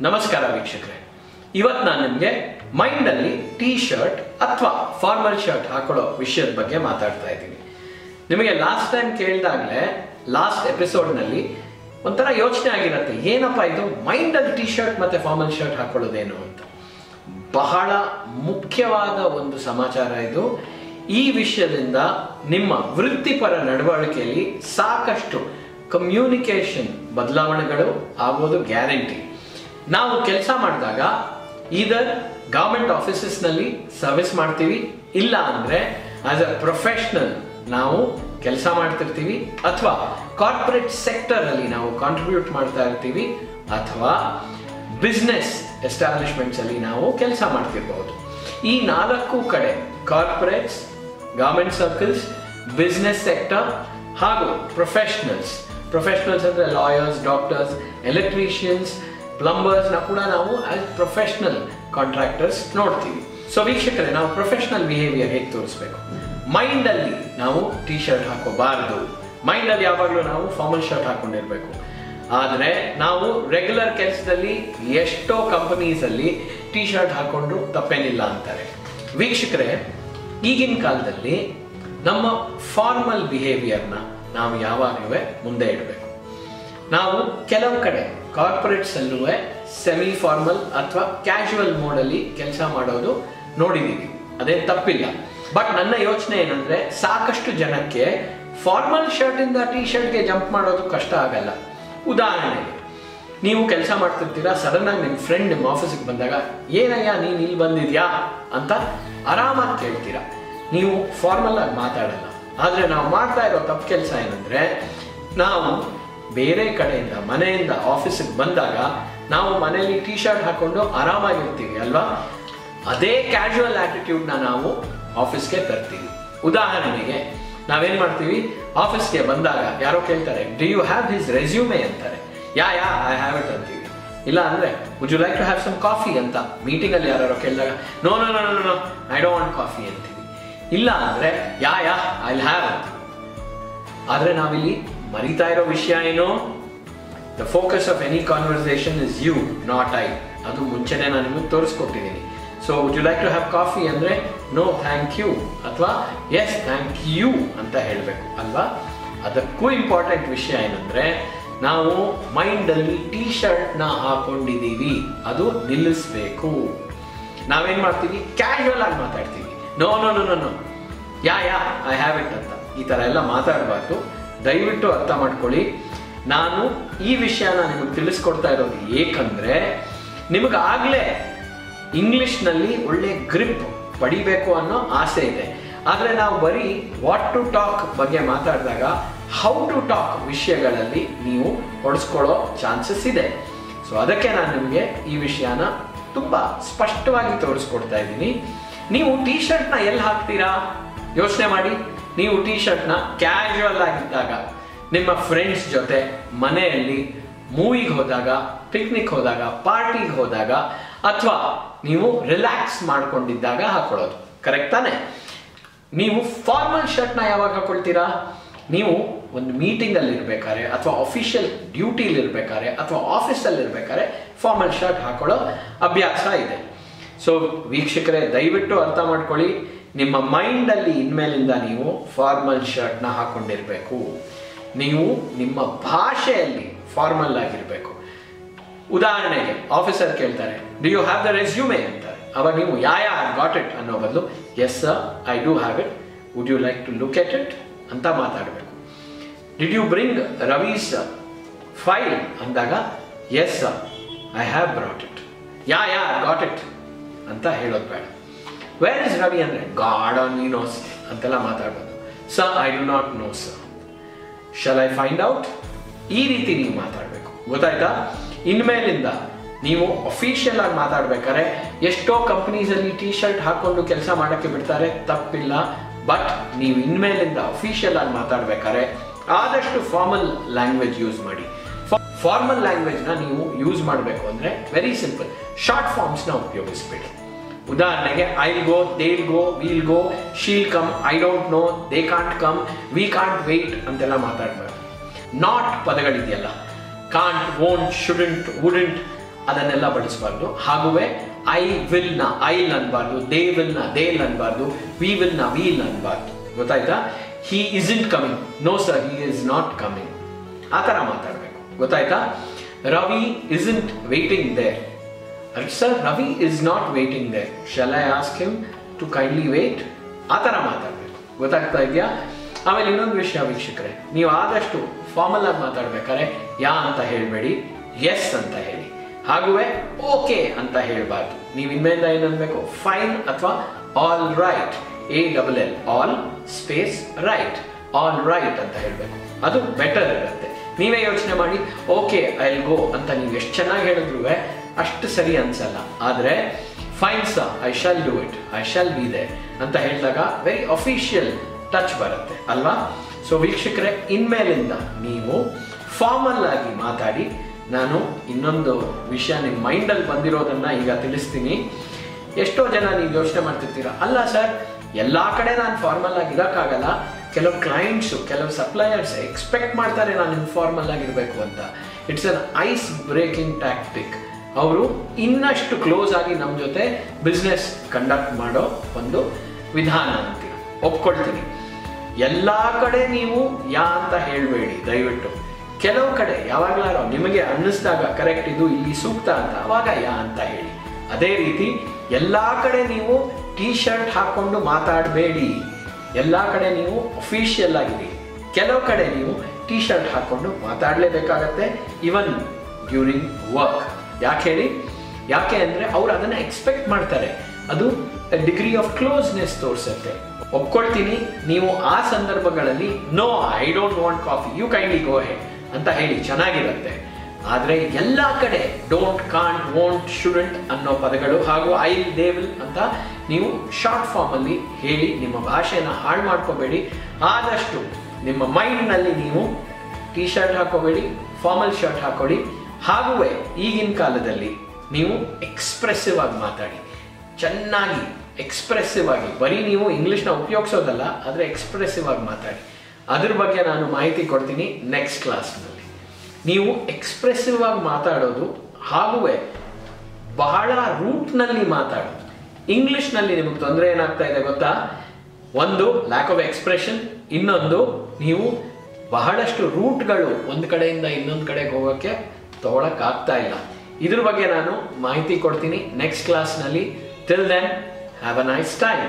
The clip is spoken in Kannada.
ನಮಸ್ಕಾರ ವೀಕ್ಷಕರೇ, ಇವತ್ತು ನಾನು ನಿಮಗೆ ಮೈಂಡ್ ಅಲ್ಲಿ ಟೀ ಶರ್ಟ್ ಅಥವಾ ಫಾರ್ಮಲ್ ಶರ್ಟ್ ಹಾಕೊಳ್ಳೋ ವಿಷಯದ ಬಗ್ಗೆ ಮಾತಾಡ್ತಾ ಇದ್ದೀನಿ. ನಿಮಗೆ ಲಾಸ್ಟ್ ಟೈಮ್ ಕೇಳಿದಾಗಲೇ ಲಾಸ್ಟ್ ಎಪಿಸೋಡ್ ನಲ್ಲಿ ಒಂಥರ ಯೋಚನೆ ಆಗಿರುತ್ತೆ, ಏನಪ್ಪ ಇದು ಮೈಂಡ್ ಅಲ್ಲಿ ಟೀ ಶರ್ಟ್ ಮತ್ತೆ ಫಾರ್ಮಲ್ ಶರ್ಟ್ ಹಾಕೊಳ್ಳೋದೇನು ಅಂತ. ಬಹಳ ಮುಖ್ಯವಾದ ಒಂದು ಸಮಾಚಾರ ಇದು. ಈ ವಿಷಯದಿಂದ ನಿಮ್ಮ ವೃತ್ತಿಪರ ನಡವಳಿಕೆಯಲ್ಲಿ ಸಾಕಷ್ಟು ಕಮ್ಯುನಿಕೇಶನ್ ಬದಲಾವಣೆಗಳು ಆಗೋದು ಗ್ಯಾರಂಟಿ. ನಾವು ಕೆಲಸ ಮಾಡಿದಾಗ ಈದರ್ ಗವರ್ಮೆಂಟ್ ಆಫೀಸಸ್ ನಲ್ಲಿ ಸರ್ವಿಸ್ ಮಾಡ್ತೀವಿ, ಇಲ್ಲ ಅಂದ್ರೆ ಆಸ್ ಅ ಪ್ರೊಫೆಷನಲ್ ನಾವು ಕೆಲಸ ಮಾಡ್ತಿರ್ತೀವಿ, ಅಥವಾ ಕಾರ್ಪೊರೇಟ್ ಸೆಕ್ಟರ್ ಅಲ್ಲಿ ನಾವು ಕಾಂಟ್ರಿಬ್ಯೂಟ್ ಮಾಡ್ತಾ ಇರ್ತೀವಿ, ಅಥವಾ ಬಿಸ್ನೆಸ್ ಎಸ್ಟಾಬ್ಲಿಷ್ಮೆಂಟ್ಸ್ ಅಲ್ಲಿ ನಾವು ಕೆಲಸ ಮಾಡ್ತಿರ್ಬಹುದು. ಈ ನಾಲ್ಕು ಕಡೆ corporates, government circles, business sector ಹಾಗೂ ಪ್ರೊಫೆಷನಲ್ಸ್ ಅಂದ್ರೆ ಲಾಯರ್ಸ್, ಡಾಕ್ಟರ್ಸ್, ಎಲೆಕ್ಟ್ರಿಷಿಯನ್ಸ್, ಪ್ಲಂಬರ್ಸ್ ನ ಕೂಡ ನಾವು ಆಸ್ ಪ್ರೊಫೆಷನಲ್ ಕಾಂಟ್ರಾಕ್ಟರ್ಸ್ ನೋಡ್ತೀವಿ. ಸೊ ವೀಕ್ಷಕರೇ, ನಾವು ಪ್ರೊಫೆಷನಲ್ ಬಿಹೇವಿಯರ್ ಹೇಗೆ ತೋರಿಸ್ಬೇಕು? ಮೈಂಡ್ ಅಲ್ಲಿ ನಾವು ಟೀ ಶರ್ಟ್ ಹಾಕೋಬಾರ್ದು. ಮೈಂಡ್ ಅಲ್ಲಿ ಯಾವಾಗಲೂ ನಾವು ಫಾರ್ಮಲ್ ಶರ್ಟ್ ಹಾಕೊಂಡಿರ್ಬೇಕು. ಆದ್ರೆ ನಾವು ರೆಗ್ಯುಲರ್ ಕೆಲಸದಲ್ಲಿ ಎಷ್ಟೋ ಕಂಪನೀಸ್ ಅಲ್ಲಿ ಟೀ ಶರ್ಟ್ ಹಾಕೊಂಡ್ರು ತಪ್ಪೇನಿಲ್ಲ ಅಂತಾರೆ. ವೀಕ್ಷಕರೇ, ಈಗಿನ ಕಾಲದಲ್ಲಿ ನಮ್ಮ ಫಾರ್ಮಲ್ ಬಿಹೇವಿಯರ್ನ ನಾವು ಯಾವಾಗಲೂ ಮುಂದೆ ಇಡಬೇಕು. ನಾವು ಕೆಲವು ಕಡೆ ಕಾರ್ಪೊರೇಟ್ಸ್ ಅಲ್ಲೂ ಸೆಮಿ ಫಾರ್ಮಲ್ ಅಥವಾ ಕ್ಯಾಶುವಲ್ ಮೋಡ್ ಅಲ್ಲಿ ಕೆಲಸ ಮಾಡೋದು ನೋಡಿದೀವಿ, ಅದೇ ತಪ್ಪಿಲ್ಲ. ಬಟ್ ನನ್ನ ಯೋಚನೆ ಏನಂದ್ರೆ, ಸಾಕಷ್ಟು ಜನಕ್ಕೆ ಫಾರ್ಮಲ್ ಶರ್ಟ್ ಇಂದ ಟೀ ಶರ್ಟ್ಗೆ ಜಂಪ್ ಮಾಡೋದು ಕಷ್ಟ ಆಗಲ್ಲ. ಉದಾಹರಣೆಗೆ, ನೀವು ಕೆಲಸ ಮಾಡ್ತಿರ್ತೀರಾ, ಸಡನ್ ಆಗಿ ನಿಮ್ಮ ಫ್ರೆಂಡ್ ನಿಮ್ಮ ಆಫೀಸಿಗೆ ಬಂದಾಗ ಏನಯ್ಯ ನೀನ್ ಇಲ್ಲಿ ಬಂದಿದ್ಯಾ ಅಂತ ಆರಾಮಾಗಿ ಕೇಳ್ತೀರಾ. ನೀವು ಫಾರ್ಮಲ್ ಆಗಿ ಮಾತಾಡಲ್ಲ. ಆದ್ರೆ ನಾವು ಮಾಡ್ತಾ ಇರೋ ತಪ್ಪು ಕೆಲಸ ಏನಂದ್ರೆ, ನಾವು ಬೇರೆ ಕಡೆಯಿಂದ ಮನೆಯಿಂದ ಆಫೀಸಿಗೆ ಬಂದಾಗ ನಾವು ಮನೆಯಲ್ಲಿ ಟೀ ಶರ್ಟ್ ಹಾಕೊಂಡು ಆರಾಮಾಗಿರ್ತೀವಿ ಅಲ್ವಾ? ಅದೇ ಕ್ಯಾಶುವಲ್ ಆಟಿಟ್ಯೂಡ್ ನಾವು ಆಫೀಸ್ಗೆ ತರ್ತೀವಿ. ಉದಾಹರಣೆಗೆ, ನಾವೇನ್ ಮಾಡ್ತೀವಿ, ಆಫೀಸ್ಗೆ ಬಂದಾಗ ಯಾರೋ ಕೇಳ್ತಾರೆ, do you have his resume ಅಂತಾರೆ. ಯಾ ಐ ಹ್ಯಾವ್ ಇಟ್ ಅಂತೀವಿ. ಇಲ್ಲ ಅಂದ್ರೆ would you like to have some coffee ಅಂತ ಮೀಟಿಂಗ್ ಅಲ್ಲಿ ಯಾರು ಕೇಳಿದಾಗ no I don't want coffee ಅಂತೀವಿ. ಇಲ್ಲ ಅಂದ್ರೆ ಯಾ ಐ ಹ್ಯಾವ್ ಅಂತೀವಿ. ಆದ್ರೆ ನಾವಿಲ್ಲಿ ಮರಿತಾ ಇರೋ ವಿಷಯ ಏನು? The focus of any conversation is you, not I. ಅದು ಮುಂಚೆನೆ ನಾನು ನಿಮಗೆ ತೋರಿಸ್ಕೊಟ್ಟಿದ್ದೀನಿ. So would you like to have coffee ಅಂದ್ರೆ ನೋ ಥ್ಯಾಂಕ್ ಯು ಅಥವಾ ಎಸ್ ಥ್ಯಾಂಕ್ ಯು ಅಂತ ಹೇಳಬೇಕು ಅಲ್ವಾ? ಅದಕ್ಕೂ ಇಂಪಾರ್ಟೆಂಟ್ ವಿಷಯ ಏನಂದ್ರೆ, ನಾವು ಮೈಂಡ್ ಅಲ್ಲಿ ಟೀ ಶರ್ಟ್ ನ ಹಾಕೊಂಡಿದೀವಿ, ಅದು ನಿಲ್ಲಿಸ್ಬೇಕು. ನಾವೇನ್ ಮಾಡ್ತೀವಿ, ಕ್ಯಾಶುವಲ್ ಆಗಿ ಮಾತಾಡ್ತೀವಿ. No yeah I have it ಅಂತ ಈ ತರ ಎಲ್ಲ ಮಾತಾಡಬಾರ್ದು. ದಯವಿಟ್ಟು ಅರ್ಥ ಮಾಡ್ಕೊಳ್ಳಿ. ನಾನು ಈ ವಿಷಯನ ನಿಮಗೆ ತಿಳಿಸ್ಕೊಡ್ತಾ ಇರೋದು ಏಕಂದ್ರೆ, ನಿಮಗಾಗ್ಲೇ ಇಂಗ್ಲಿಷ್ನಲ್ಲಿ ಒಳ್ಳೆ ಗ್ರಿಪ್ ಪಡಿಬೇಕು ಅನ್ನೋ ಆಸೆ ಇದೆ. ಆದ್ರೆ ನಾವು ಬರೀ ವಾಟ್ ಟು ಟಾಕ್ ಬಗ್ಗೆ ಮಾತಾಡಿದಾಗ ಹೌ ಟು ಟಾಕ್ ವಿಷಯಗಳಲ್ಲಿ ನೀವು ಹೊಡೆಸ್ಕೊಳ್ಳೋ ಚಾನ್ಸಸ್ ಇದೆ. ಸೊ ಅದಕ್ಕೆ ನಾನು ನಿಮಗೆ ಈ ವಿಷಯನ ತುಂಬಾ ಸ್ಪಷ್ಟವಾಗಿ ತೋರಿಸ್ಕೊಡ್ತಾ ಇದ್ದೀನಿ. ನೀವು ಟೀ ಶರ್ಟ್ನ ಎಲ್ಲಿ ಹಾಕ್ತೀರಾ ಯೋಚನೆ ಮಾಡಿ. ನೀವು ಟೀ ಶರ್ಟ್ನ ಕ್ಯಾಶುವಲ್ ಆಗಿದ್ದಾಗ, ನಿಮ್ಮ ಫ್ರೆಂಡ್ಸ್ ಜೊತೆ, ಮನೆಯಲ್ಲಿ, ಮೂವಿಗೆ ಹೋದಾಗ, ಪಿಕ್ನಿಕ್ ಹೋದಾಗ, ಪಾರ್ಟಿಗೆ ಹೋದಾಗ, ಅಥವಾ ನೀವು ರಿಲ್ಯಾಕ್ಸ್ ಮಾಡ್ಕೊಂಡಿದ್ದಾಗ ಹಾಕೊಳ್ಳೋದು ಕರೆಕ್ಟ್ ತಾನೆ? ನೀವು ಫಾರ್ಮಲ್ ಶರ್ಟ್ನ ಯಾವಾಗ ಹಾಕೊಳ್ತೀರಾ? ನೀವು ಒಂದು ಮೀಟಿಂಗ್ ಅಲ್ಲಿ ಇರ್ಬೇಕಾದ್ರೆ, ಅಥವಾ ಅಫಿಷಿಯಲ್ ಡ್ಯೂಟಿಲಿ ಇರ್ಬೇಕಾದ್ರೆ, ಅಥವಾ ಆಫೀಸಲ್ಲಿ ಇರ್ಬೇಕಾದ್ರೆ ಫಾರ್ಮಲ್ ಶರ್ಟ್ ಹಾಕೊಳ್ಳೋ ಅಭ್ಯಾಸ ಇದೆ. ಸೊ ವೀಕ್ಷಕರೇ, ದಯವಿಟ್ಟು ಅರ್ಥ ಮಾಡ್ಕೊಳ್ಳಿ. ನಿಮ್ಮ ಮೈಂಡ್ ಅಲ್ಲಿ ಇನ್ಮೇಲಿಂದ ನೀವು ಫಾರ್ಮಲ್ ಶರ್ಟ್ ನ ಹಾಕೊಂಡಿರ್ಬೇಕು. ನೀವು ನಿಮ್ಮ ಭಾಷೆಯಲ್ಲಿ ಫಾರ್ಮಲ್ ಆಗಿರ್ಬೇಕು. ಉದಾಹರಣೆಗೆ, ಆಫೀಸರ್ ಕೇಳ್ತಾರೆ, do you have the resume ಅಂತಾರೆ. ಅವಾಗ ನೀವು ಯಾ ಐ ಗಾಟ್ ಇಟ್ ಅನ್ನೋ ಬದಲು yes sir I do have it, would you like to look at it ಅಂತ ಮಾತಾಡಬೇಕು. Did you bring Ravi's file ಅಂದಾಗ yes sir I have brought it, yeah I got it ಅಂತ ಹೇಳೋದು ಬೇಡ. ವೇರ್ ಇಸ್ ರವಿ ಅಂದ್ರೆ ಗಾಡ್ ಓನ್ಲಿ ನೋಸ್ ಅಂತೆಲ್ಲ ಮಾತಾಡೋದು. Sir I do not know sir, shall I find out? ಈ ರೀತಿ ನೀವು ಮಾತಾಡಬೇಕು, ಗೊತ್ತಾಯ್ತಾ? ಇನ್ಮೇಲಿಂದ ನೀವು ಅಫಿಷಿಯಲ್ ಆಗಿ ಮಾತಾಡ್ಬೇಕಾದ್ರೆ, ಎಷ್ಟೋ ಕಂಪನೀಸ್ ಅಲ್ಲಿ ಟೀ ಶರ್ಟ್ ಹಾಕೊಂಡು ಕೆಲಸ ಮಾಡಕ್ಕೆ ಬಿಡ್ತಾರೆ, ತಪ್ಪಿಲ್ಲ. ಬಟ್ ನೀವು ಇನ್ಮೇಲಿಂದ ಅಫಿಷಿಯಲ್ ಆಗಿ ಮಾತಾಡ್ಬೇಕಾದ್ರೆ ಆದಷ್ಟು ಫಾರ್ಮಲ್ ಲ್ಯಾಂಗ್ವೇಜ್ ಯೂಸ್ ಮಾಡಿ. ಫಾರ್ಮಲ್ ಲ್ಯಾಂಗ್ವೇಜ್ ನ ನೀವು ಯೂಸ್ ಮಾಡಬೇಕು ಅಂದ್ರೆ ವೆರಿ ಸಿಂಪಲ್, ಶಾರ್ಟ್ ಫಾರ್ಮ್ಸ್ ನ ಉಪಯೋಗಿಸಬೇಡಿ. ಉದಾಹರಣೆಗೆ, I go, they'll go, we'll go, she'll come, I don't know, they can't come, we can't wait ಅಂತೆಲ್ಲ ಮಾತಾಡಬಾರ್ದು. ನಾಟ್ ಪದಗಳಿದೆಯಲ್ಲ, ಕಾಂಟ್, ವೋಂಟ್, ಶುಡಂಟ್, ವುಡಂಟ್, ಅದನ್ನೆಲ್ಲ ಬಳಸಬಾರ್ದು. ಹಾಗುವೆ ಐ ವಿಲ್ ನ ಐಲ್ ಅನ್ಬಾರ್ದು, ದೇ ವಿಲ್ ನ ದೇಲ್ ಅನ್ಬಾರ್ದು, ವಿ ವಿಲ್ ನ ವೀಲ್ ಅನ್ಬಾರ್ದು. ಗೊತ್ತಾಯ್ತಾ? He isn't coming, no sir he is not coming, ಆ ಥರ ಮಾತಾಡಬೇಕು. ಗೊತ್ತಾಯ್ತಾ? Ravi isn't waiting there, sir Ravi is not waiting there, shall I ask him to kindly wait, ಆ ಥರ ಮಾತಾಡಬೇಕು. ಗೊತ್ತಾಗ್ತಾ ಇದೆಯಾ? ಆಮೇಲೆ ಇನ್ನೊಂದು ವಿಷಯ ವೀಕ್ಷಕರೇ, ನೀವು ಆದಷ್ಟು ಫಾರ್ಮಲ್ ಆಗಿ ಮಾತಾಡ್ಬೇಕಾದ್ರೆ ಯಾ ಅಂತ ಹೇಳಬೇಡಿ, ಎಸ್ ಅಂತ ಹೇಳಿ. ಹಾಗುವೆ ಓಕೆ ಅಂತ ಹೇಳಬಾರ್ದು. ನೀವು ಇನ್ಮೇಲೆ ಏನನ್ಬೇಕು, ಫೈನ್ ಅಥವಾ all right, ALL all space right, all right ಅಂತ ಹೇಳಬೇಕು. ಅದು ಬೆಟರ್ ಇರುತ್ತೆ. ನೀವೇ ಯೋಚನೆ ಮಾಡಿ, ಓಕೆ ಐ ವಿಲ್ ಗೋ ಅಂತ ನೀವು ಎಷ್ಟು ಚೆನ್ನಾಗಿ ಹೇಳಿದ್ರು ಅಷ್ಟು ಸರಿ ಅನ್ಸಲ್ಲ. ಆದರೆ fine sir I shall do it, I shall be there ಅಂತ ಹೇಳಿದಾಗ ವೆರಿ ಅಫಿಷಿಯಲ್ ಟಚ್ ಬರುತ್ತೆ ಅಲ್ವಾ? ಸೊ ವೀಕ್ಷಕರೇ, ಇನ್ಮೇಲಿಂದ ನೀವು ಫಾರ್ಮಲ್ ಆಗಿ ಮಾತಾಡಿ. ನಾನು ಇನ್ನೊಂದು ವಿಷಯ ನಿಮ್ಮ ಮೈಂಡಲ್ಲಿ ಬಂದಿರೋದನ್ನ ಈಗ ತಿಳಿಸ್ತೀನಿ. ಎಷ್ಟೋ ಜನ ನೀವು ಯೋಚನೆ ಮಾಡ್ತಿರ್ತೀರ, ಅಲ್ಲ ಸರ್ ಎಲ್ಲ ಕಡೆ ನಾನು ಫಾರ್ಮಲ್ ಆಗಿ ಇರೋಕ್ಕಾಗಲ್ಲ, ಕೆಲವು ಕ್ಲೈಂಟ್ಸು ಕೆಲವು ಸಪ್ಲೈಯರ್ಸ್ ಎಕ್ಸ್ಪೆಕ್ಟ್ ಮಾಡ್ತಾರೆ ನಾನು ಇನ್ಫಾರ್ಮಲ್ ಆಗಿರಬೇಕು ಅಂತ. It's an ice breaking tactic. ಅವರು ಇನ್ನಷ್ಟು ಕ್ಲೋಸ್ ಆಗಿ ನಮ್ಮ ಜೊತೆ ಬಿಸ್ನೆಸ್ ಕಂಡಕ್ಟ್ ಮಾಡೋ ಒಂದು ವಿಧಾನ ಅಂತೀರ. ಒಪ್ಕೊಳ್ತೀನಿ. ಎಲ್ಲ ಕಡೆ ನೀವು ಯಾ ಅಂತ ಹೇಳಬೇಡಿ ದಯವಿಟ್ಟು. ಕೆಲವು ಕಡೆ ಯಾವಾಗಲಾರೋ ನಿಮಗೆ ಅನ್ನಿಸ್ದಾಗ ಕರೆಕ್ಟ್ ಇದು ಇಲ್ಲಿ ಸೂಕ್ತ ಅಂತ, ಅವಾಗ ಯಾ ಅಂತ ಹೇಳಿ. ಅದೇ ರೀತಿ ಎಲ್ಲ ಕಡೆ ನೀವು ಟೀ ಶರ್ಟ್ ಹಾಕೊಂಡು ಮಾತಾಡಬೇಡಿ. ಎಲ್ಲ ಕಡೆ ನೀವು ಅಫಿಷಿಯಲ್ ಆಗಿರಿ. ಕೆಲವು ಕಡೆ ನೀವು ಟೀ ಶರ್ಟ್ ಹಾಕೊಂಡು ಮಾತಾಡಲೇಬೇಕಾಗತ್ತೆ, ಇವನ್ ಡ್ಯೂರಿಂಗ್ ವರ್ಕ್. ಯಾಕೆ ಹೇಳಿ? ಯಾಕೆ ಅಂದರೆ ಅವ್ರು ಅದನ್ನು ಎಕ್ಸ್ಪೆಕ್ಟ್ ಮಾಡ್ತಾರೆ. ಅದು ಡಿಗ್ರಿ ಆಫ್ ಕ್ಲೋಸ್ನೆಸ್ ತೋರಿಸುತ್ತೆ. ಒಪ್ಕೊಳ್ತೀನಿ, ನೀವು ಆ ಸಂದರ್ಭಗಳಲ್ಲಿ no I don't want coffee, you kindly go head ಅಂತ ಹೇಳಿ ಚೆನ್ನಾಗಿರುತ್ತೆ. ಆದರೆ ಎಲ್ಲ ಕಡೆ ಡೋಂಟ್, ಕಾಂಟ್, ವೋಂಟ್, ಶುಡಂಟ್ ಅನ್ನೋ ಪದಗಳು ಹಾಗೂ ಐ ವಿಲ್, ದೇ ವಿಲ್ ಅಂತ ನೀವು ಶಾರ್ಟ್ ಫಾರ್ಮಲ್ಲಿ ಹೇಳಿ ನಿಮ್ಮ ಭಾಷೆಯನ್ನು ಹಾಳು ಮಾಡ್ಕೋಬೇಡಿ. ಆದಷ್ಟು ನಿಮ್ಮ ಮೈಂಡ್ನಲ್ಲಿ ನೀವು ಟೀ ಶರ್ಟ್ ಹಾಕೋಬೇಡಿ, ಫಾರ್ಮಲ್ ಶರ್ಟ್ ಹಾಕೊಳ್ಳಿ. ಹಾಗುವೇ ಈಗಿನ ಕಾಲದಲ್ಲಿ ನೀವು ಎಕ್ಸ್ಪ್ರೆಸಿವ್ ಆಗಿ ಮಾತಾಡಿ, ಚೆನ್ನಾಗಿ ಎಕ್ಸ್ಪ್ರೆಸಿವ್ ಆಗಿ. ಬರೀ ನೀವು ಇಂಗ್ಲೀಷ್ನ ಉಪಯೋಗಿಸೋದಲ್ಲ, ಆದರೆ ಎಕ್ಸ್ಪ್ರೆಸಿವ್ ಆಗಿ ಮಾತಾಡಿ. ಅದ್ರ ಬಗ್ಗೆ ನಾನು ಮಾಹಿತಿ ಕೊಡ್ತೀನಿ ನೆಕ್ಸ್ಟ್ ಕ್ಲಾಸ್ನಲ್ಲಿ. ನೀವು ಎಕ್ಸ್ಪ್ರೆಸಿವ್ ಆಗಿ ಮಾತಾಡೋದು ಹಾಗುವೇ ಬಹಳ ರೂಟ್ನಲ್ಲಿ ಮಾತಾಡೋದು. ಇಂಗ್ಲಿಷ್ನಲ್ಲಿ ನಿಮಗೆ ತೊಂದರೆ ಏನಾಗ್ತಾ ಇದೆ ಗೊತ್ತಾ? ಒಂದು ಲ್ಯಾಕ್ ಆಫ್ ಎಕ್ಸ್ಪ್ರೆಷನ್, ಇನ್ನೊಂದು ನೀವು ಬಹಳಷ್ಟು ರೂಟ್ಗಳು ಒಂದು ಕಡೆಯಿಂದ ಇನ್ನೊಂದು ಕಡೆಗೆ ಹೋಗೋಕ್ಕೆ ತಗೊಳಕ್ಕಾಗ್ತಾ ಇಲ್ಲ. ಇದ್ರ ಬಗ್ಗೆ ನಾನು ಮಾಹಿತಿ ಕೊಡ್ತೀನಿ ನೆಕ್ಸ್ಟ್ ಕ್ಲಾಸ್ನಲ್ಲಿ. Till then, have a nice time.